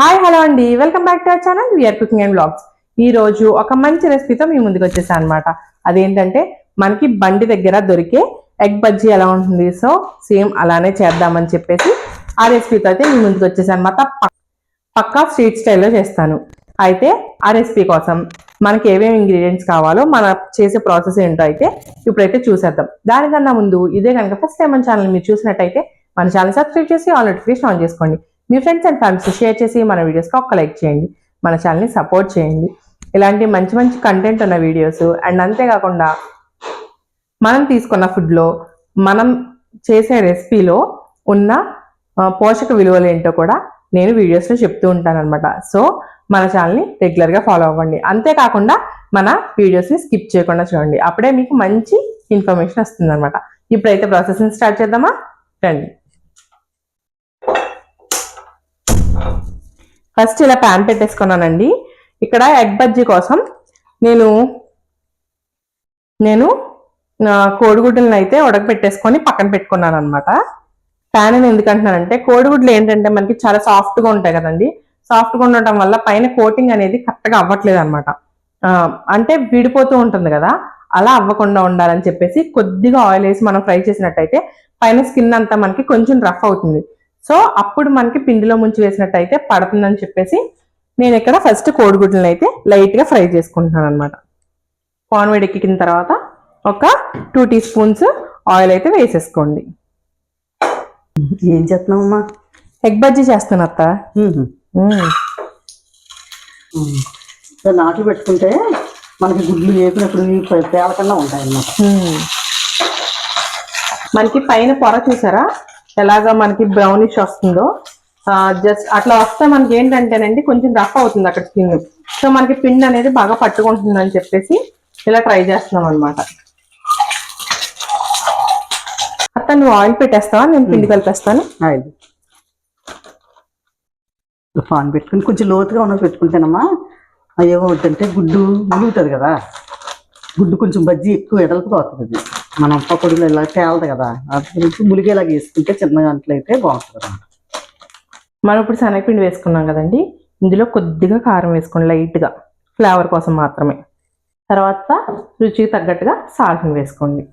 Hi hello అండి, welcome back to our channel VR cooking and vlogs. ఈ రోజు ఒక మంచి రెసిపీతో మీ ముందుకు వచ్చేసాను అనమాట. అదేంటంటే మనకి బండి దగ్గర దొరికే ఎగ్ బజ్జీ ఎలా ఉంటుంది, సో సేమ్ అలానే చేద్దామని చెప్పేసి ఆ రెసిపీతో అయితే మీ ముందుకు వచ్చేసాను అనమాట. పక్కా స్ట్రీట్ స్టైల్లో చేస్తాను. అయితే ఆ రెసిపీ కోసం మనకి ఏమేమి ఇంగ్రీడియంట్స్ కావాలో మన చేసే ప్రాసెస్ ఏంటో అయితే ఇప్పుడైతే చూసేద్దాం. దానికన్నా ముందు ఇదే కనుక ఫస్ట్ టైం మన ఛానల్ మీరు చూసినట్టయితే మన ఛానల్ సబ్స్క్రైబ్ చేసి ఆల్ నోటిఫికేషన్ ఆన్ చేసుకోండి. మీ ఫ్రెండ్స్ అండ్ ఫ్యామిలీస్ షేర్ చేసి మన వీడియోస్కి ఒక్క లైక్ చేయండి. మన ఛానల్ని సపోర్ట్ చేయండి. ఇలాంటి మంచి మంచి కంటెంట్ ఉన్న వీడియోస్ అండ్ అంతేకాకుండా మనం తీసుకున్న ఫుడ్లో మనం చేసే రెసిపీలో ఉన్న పోషక విలువలు ఏంటో కూడా నేను వీడియోస్లో చెప్తూ ఉంటాను అనమాట. సో మన ఛానల్ని రెగ్యులర్గా ఫాలో అవ్వండి. అంతేకాకుండా మన వీడియోస్ని స్కిప్ చేయకుండా చూడండి. అప్పుడే మీకు మంచి ఇన్ఫర్మేషన్ వస్తుంది అనమాట. ఇప్పుడైతే ప్రాసెస్ని స్టార్ట్ చేద్దామా, రండి. ఫస్ట్ ఇలా ప్యాన్ పెట్టేసుకున్నానండి. ఇక్కడ ఎగ్ బజ్జీ కోసం నేను కోడిగుడ్డులను అయితే ఉడకబెట్టేసుకొని పక్కన పెట్టుకున్నాను అనమాట. ప్యాన్ అని ఎందుకంటున్నానంటే కోడిగుడ్లు ఏంటంటే మనకి చాలా సాఫ్ట్గా ఉంటాయి కదండి. సాఫ్ట్గా ఉండటం వల్ల పైన కోటింగ్ అనేది కరెక్ట్గా అవ్వట్లేదు అనమాట. అంటే విడిపోతూ ఉంటుంది కదా, అలా అవ్వకుండా ఉండాలని చెప్పేసి కొద్దిగా ఆయిల్ వేసి మనం ఫ్రై చేసినట్టయితే పైన స్కిన్ అంతా మనకి కొంచెం రఫ్ అవుతుంది. సో అప్పుడు మనకి పిండిలో ముంచి వేసినట్టయితే పడుతుందని చెప్పేసి నేను ఇక్కడ ఫస్ట్ కోడిగుడ్లను అయితే లైట్గా ఫ్రై చేసుకుంటున్నాను అనమాట. పాన్ వేడెక్కిన తర్వాత ఒక 2 టీ స్పూన్స్ ఆయిల్ అయితే వేసేసుకోండి. ఏం చేస్తున్నావమ్మా? ఎగ్ బజ్జీ చేస్తాను అత్త. నాట్లు పెట్టుకుంటే మనకి గుడ్లు వేపినప్పుడు తేలకుండా ఉంటాయి అన్నమాట. మనకి పైన పొర చూసారా ఎలాగా మనకి బ్రౌనిష్ వస్తుందో, జస్ట్ అట్లా వస్తే మనకి ఏంటంటేనండి కొంచెం రఫ్ అవుతుంది అక్కడ స్కిన్. సో మనకి పిండి అనేది బాగా పట్టుకుంటుంది అని చెప్పేసి ఇలా ట్రై చేస్తున్నాం అనమాట. అత్త నువ్వు ఆయిల్ పెట్టేస్తావా, నేను పిండి కలిపేస్తాను. ఆయిల్ పాన్ పెట్టుకుని కొంచెం లోతుగా ఉన్నది పెట్టుకుంటేనమ్మా ఏమవుతుందంటే గుడ్డు ములుగుతుంది కదా, గుడ్డు కొంచెం బజ్జీ ఎక్కువ ఎడలకు పోతుంది. మనం పకోడీలో ఇలా తేలదు కదా, అది గురించి ములిగేలాగా వేసుకుంటే చిన్న గంటలు అయితే బాగుంటుంది అన్నమాట. మనం ఇప్పుడు శనగపిండి వేసుకున్నాం కదండి, ఇందులో కొద్దిగా కారం వేసుకోండి, లైట్గా ఫ్లేవర్ కోసం మాత్రమే. తర్వాత రుచికి తగ్గట్టుగా సాల్ట్ని వేసుకోండి.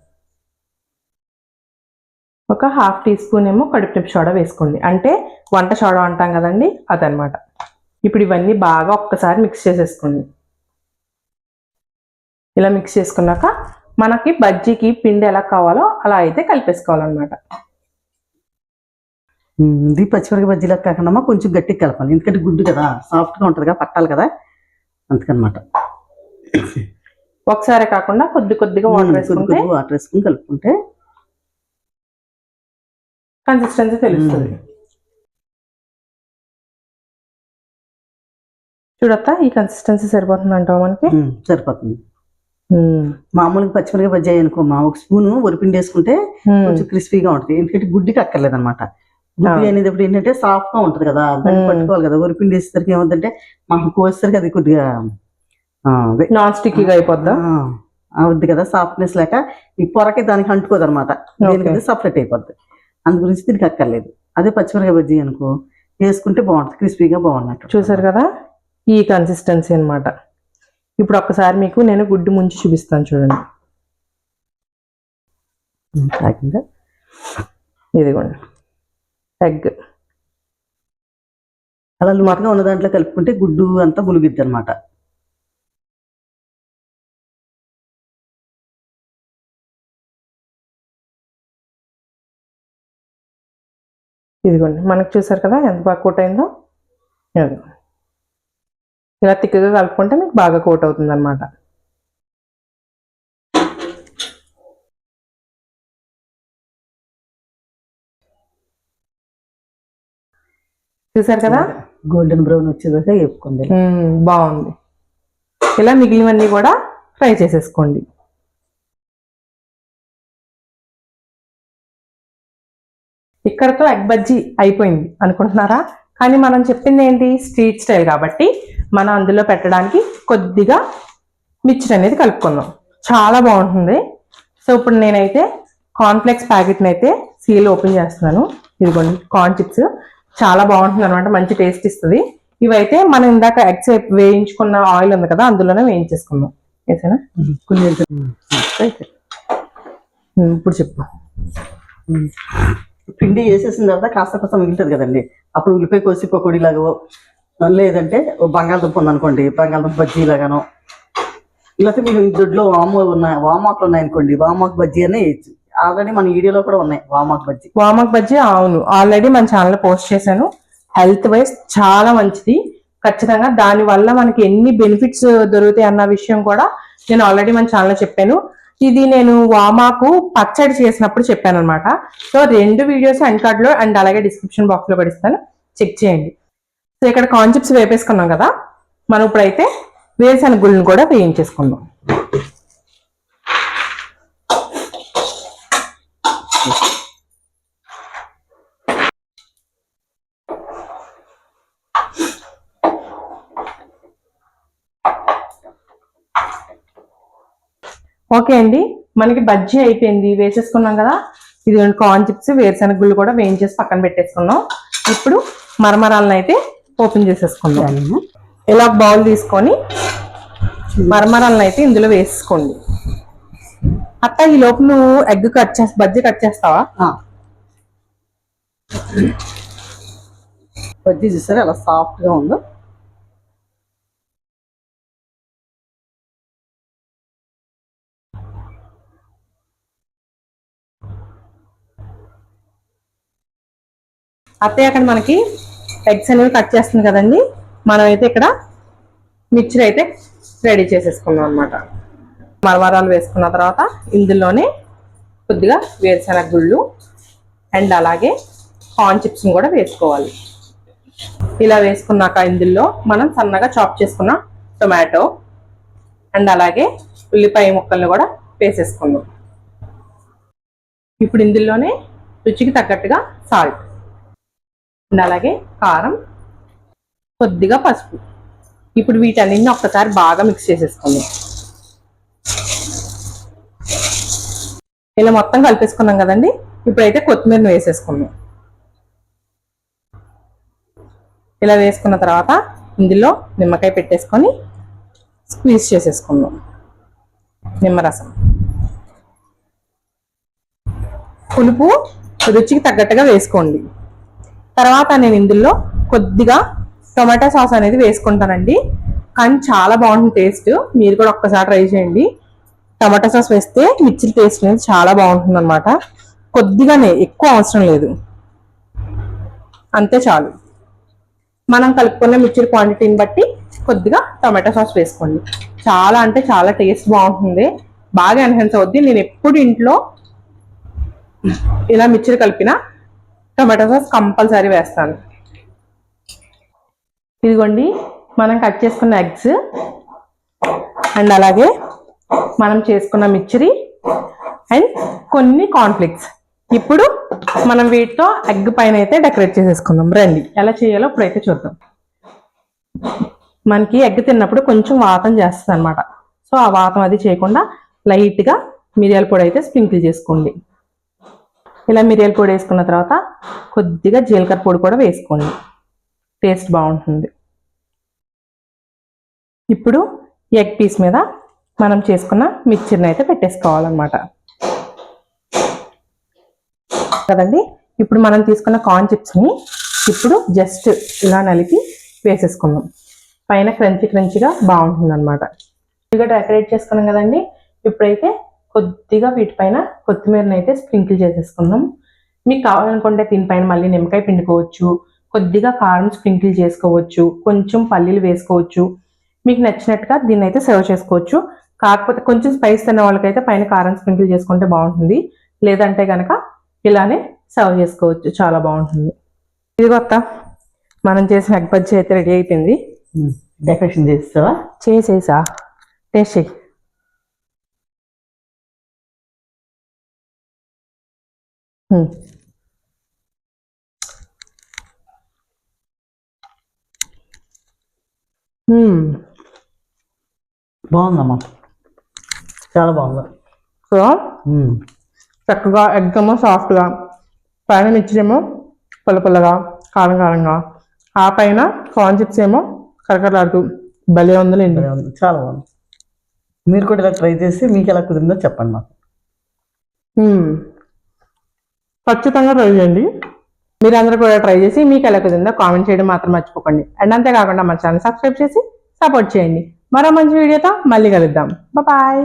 ఒక 1/2 టీ స్పూన్ ఏమో కడుపు సోడా వేసుకోండి, అంటే వంట సోడా అంటాం కదండి అదనమాట. ఇప్పుడు ఇవన్నీ బాగా ఒక్కసారి మిక్స్ చేసేసుకోండి. ఇలా మిక్స్ చేసుకున్నాక మనకి బజ్జీకి పిండి ఎలా కావాలో అలా అయితే కలిపేసుకోవాలన్నమాట. ఇది పచ్చిమిరపకాయ బజ్జీలకు కాకుండా కొంచెం గట్టిగా కలపాలి, ఎందుకంటే గుడ్డు కదా సాఫ్ట్గా ఉంటుంది కదా, పట్టాలి కదా, అందుకనమాట. ఒకసారి కాకుండా కొద్దిగా వాటర్ వేసుకుని కలుపుకుంటే కన్సిస్టెన్సీ తెలుస్తుంది. చూడత్తా ఈ కన్సిస్టెన్సీ సరిపోతుంది అంటావు మనకి? సరిపోతుంది. మామూలుగా పచ్చిమిరపకాయ బజ్జీ అనుకో ఒక స్పూన్ వరిపిండి వేసుకుంటే కొంచెం క్రిస్పీగా ఉంటుంది, ఎందుకంటే గుడ్డికి అక్కర్లేదు అనమాట. గుడ్డి అనేటప్పుడు ఏంటంటే సాఫ్ట్ గా ఉంటది కదా, దాన్ని పట్టుకోవాలి కదా. వరిపిండి వేసేసరికి ఏమవుతుందంటే మనం కోసేసరికి అది కొద్దిగా నాన్ స్టిక్కీగా అయిపోద్దా, అవుద్ది కదా, సాఫ్ట్నెస్ లేక ఈ పొరకి దానికి అంటుకోదు అనమాట, దీనికి సపరేట్ అయిపోద్ది. అందు గురించి దీనికి అక్కర్లేదు. అదే పచ్చిమిరపకాయ బజ్జీ అనుకో వేసుకుంటే బాగుంటుంది, క్రిస్పీగా బాగున్నట్టు. చూసారు కదా ఈ కన్సిస్టెన్సీ అనమాట. ఇప్పుడు ఒక్కసారి మీకు నేను గుడ్డు ముంచి చూపిస్తాను చూడండి. ఇదిగోండి ఎగ్ అలా లుమాటగా ఉన్న దాంట్లో కలుపుకుంటే గుడ్డు అంతా ములుగుద్ది అనమాట. ఇదిగోండి మనకు చూసారు కదా ఎంత బాగా కోట్ అయిందో. ఇలా తిక్కగా కలుపుకుంటే మీకు బాగా కోట్ అవుతుంది అనమాట. చూసారు కదా గోల్డెన్ బ్రౌన్ వచ్చేదాకా వేపుకోండి. బాగుంది. ఇలా మిగిలినవన్నీ కూడా ఫ్రై చేసేసుకోండి. ఇక్కడతో ఎగ్ బజ్జీ అయిపోయింది అనుకుంటున్నారా? కానీ మనం చెప్పింది ఏంటి, స్ట్రీట్ స్టైల్ కాబట్టి మనం అందులో పెట్టడానికి కొద్దిగా మిక్చర్ అనేది కలుపుకుందాం, చాలా బాగుంటుంది. సో ఇప్పుడు నేనైతే కార్న్ఫ్లెక్స్ ప్యాకెట్ని అయితే సీల్ ఓపెన్ చేస్తున్నాను. ఇదిగోండి కార్న్ చిప్స్, చాలా బాగుంటుంది అనమాట, మంచి టేస్ట్ ఇస్తుంది. ఇవైతే మనం ఇందాక ఎగ్స్ వేయించుకున్న ఆయిల్ ఉంది కదా, అందులోనే వేయించేసుకుందాం. వేసానా? కొన్ని ఇప్పుడు చెప్పు. పిండి వేసేసిన తర్వాత కాస్త కొంచెం మిగులుతుంది కదండి, అప్పుడు ఉల్లిపాయ కోసి పకోడీ లాగో, లేదంటే బంగాళదుంప ఉందనుకోండి బంగాళదుంప బజ్జీ లాగానో, లేకపోతే మీరు దొడ్లో వామాకులు ఉన్నాయనుకోండి వామాకు బజ్జీ అనే వేయచ్చు. ఆల్రెడీ మన వీడియోలో కూడా ఉన్నాయి వామాకు బజ్జీ. అవును, ఆల్రెడీ మన ఛానల్ పోస్ట్ చేశాను. హెల్త్ వైజ్ చాలా మంచిది. ఖచ్చితంగా దాని వల్ల మనకి ఎన్ని బెనిఫిట్స్ దొరుకుతాయి అన్న విషయం కూడా నేను ఆల్రెడీ మన ఛానల్లో చెప్పాను. ఇది నేను వామాకు పచ్చడి చేసినప్పుడు చెప్పాను అనమాట. సో 2 వీడియోస్ ఎండ్ కార్డ్ లో అండ్ అలాగే డిస్క్రిప్షన్ బాక్స్ లో పడిస్తాను, చెక్ చేయండి. సో ఇక్కడ కార్న్ చిప్స్ వేపేసుకున్నాం కదా, మనం ఇప్పుడైతే వేరుశనగ గుళ్ళను కూడా వేయించేసుకుందాం. ఓకే అండి, మనకి బజ్జీ అయిపోయింది, వేసేసుకున్నాం కదా. ఇది కార్న్ చిప్స్ వేరుశనగ గుళ్ళు కూడా వేయించేసి పక్కన పెట్టేసుకున్నాం. ఇప్పుడు మరమరాలను అయితే ఓపెన్ చేసేసుకుందాం. ఇలా బౌల్ తీసుకొని మరమరాలను అయితే ఇందులో వేసుకోండి. అత్త ఈ లోపు నువ్వు ఎగ్ బజ్జీ కట్ చేస్తావా? బజ్జీ చూసారా అలా సాఫ్ట్ గా ఉందో. అత్తయ్య అక్కడ మనకి ఎగ్స్ అనేవి కట్ చేస్తుంది కదండి, మనం అయితే ఇక్కడ మిక్చర్ అయితే రెడీ చేసేసుకున్నాం అనమాట. మరమరాలు వేసుకున్న తర్వాత ఇందులోనే కొద్దిగా వేరుశనగ గుళ్ళు అండ్ అలాగే కార్న్ చిప్స్ని కూడా వేసుకోవాలి. ఇలా వేసుకున్నాక ఇందులో మనం సన్నగా చాప్ చేసుకున్న టొమాటో అండ్ అలాగే ఉల్లిపాయ ముక్కల్ని కూడా వేసేసుకుందాం. ఇప్పుడు ఇందులోనే రుచికి తగ్గట్టుగా సాల్ట్ అండ్ అలాగే కారం, కొద్దిగా పసుపు. ఇప్పుడు వీటన్నిటిని ఒక్కసారి బాగా మిక్స్ చేసేసుకుందాం. ఇలా మొత్తం కలిపేసుకున్నాం కదండి, ఇప్పుడైతే కొత్తిమీరని వేసేసుకుందాం. ఇలా వేసుకున్న తర్వాత ఇందులో నిమ్మకాయ పెట్టేసుకొని స్క్వీజ్ చేసేసుకుందాం. నిమ్మరసం, పులుపు రుచికి తగ్గట్టుగా వేసుకోండి. తర్వాత నేను ఇందులో కొద్దిగా టొమాటో సాస్ అనేది వేసుకుంటానండి, కానీ చాలా బాగుంటుంది టేస్ట్. మీరు కూడా ఒక్కసారి ట్రై చేయండి. టమాటా సాస్ వేస్తే మిర్చి టేస్ట్ అనేది చాలా బాగుంటుంది అనమాట. కొద్దిగానే, ఎక్కువ అవసరం లేదు, అంతే చాలు. మనం కలుపుకున్న మిర్చి క్వాంటిటీని బట్టి కొద్దిగా టమాటా సాస్ వేసుకోండి. చాలా అంటే చాలా టేస్ట్ బాగుంటుంది, బాగా ఎన్హాన్స్ అవుద్ది. నేను ఎప్పుడు ఇంట్లో ఇలా మిర్చి కలిపిన టమాటా సాస్ కంపల్సరీ వేస్తాను. ఇదిగోండి మనం కట్ చేసుకున్న ఎగ్స్ అండ్ అలాగే మనం చేసుకున్న మిర్చి అండ్ కొన్ని కార్న్ఫ్లేక్స్. ఇప్పుడు మనం వీటితో ఎగ్ పైన అయితే డెకరేట్ చేసేసుకుందాం. రండి ఎలా చేయాలో ఇప్పుడైతే చూద్దాం. మనకి ఎగ్ తిన్నప్పుడు కొంచెం వాతం చేస్తుంది అనమాట. సో ఆ వాతం అది చేయకుండా లైట్గా మిరియాల పొడి అయితే స్ప్రింకిల్ చేసుకోండి. ఇలా మిరియాల పొడి వేసుకున్న తర్వాత కొద్దిగా జీలకర్ర పొడి కూడా వేసుకోండి, టేస్ట్ బాగుంటుంది. ఇప్పుడు ఎగ్ పీస్ మీద మనం చేసుకున్న మిక్చర్ని అయితే పెట్టేసుకోవాలన్నమాట కదండి. ఇప్పుడు మనం తీసుకున్న కార్న్ చిప్స్ని ఇప్పుడు జస్ట్ ఇలా నలిపి వేసేసుకుందాం. పైన క్రంచీగా బాగుంటుంది అనమాట. కొద్దిగా డెకరేట్ చేసుకున్నాం కదండి. ఇప్పుడైతే కొద్దిగా వీటిపైన కొత్తిమీరని అయితే స్ప్రింకిల్ చేసేసుకుందాం. మీకు కావాలనుకుంటే దీనిపైన మళ్ళీ నిమ్మకాయ పిండుకోవచ్చు, కొద్దిగా కారం స్ప్రింకిల్ చేసుకోవచ్చు, కొంచెం పల్లీలు వేసుకోవచ్చు. మీకు నచ్చినట్టుగా దీన్ని అయితే సర్వ్ చేసుకోవచ్చు. కాకపోతే కొంచెం స్పైస్ తిన్న వాళ్ళకైతే పైన కారం స్ప్రింకిల్ చేసుకుంటే బాగుంటుంది, లేదంటే కనుక ఇలానే సర్వ్ చేసుకోవచ్చు, చాలా బాగుంటుంది. ఇది కొత్త మనం చేసిన ఎగ్ బజ్జీ అయితే రెడీ అయిపోయింది. డెకరేషన్ చేస్తావా? చేసేసా, టేస్ట్ చేయి. బాగుందమ్మా, చాలా బాగుంది. సో చక్కగా ఎగ్ ఏమో సాఫ్ట్గా, పైన మిర్చి ఏమో పుల్ల పుల్లగా కారంగా, ఆ పైన కార్న్ చిప్స్ ఏమో కరకరలాడుతూ భలే ఉందిలేండి. చాలా బాగుంది. మీరు కూడా ఇలా ట్రై చేసి మీకు ఎలా కుదిరిందో చెప్పండి మాకు. ఖచ్చితంగా ట్రై చేయండి. మీరందరూ కూడా ట్రై చేసి మీకు ఎలా కుదిరిందో కామెంట్ చేయడం మాత్రం మర్చిపోకండి. అండ్ అంతేకాకుండా మన ఛానల్ సబ్స్క్రైబ్ చేసి సపోర్ట్ చేయండి. మరో మంచి వీడియోతో మళ్ళీ కలుద్దాం. బాయ్.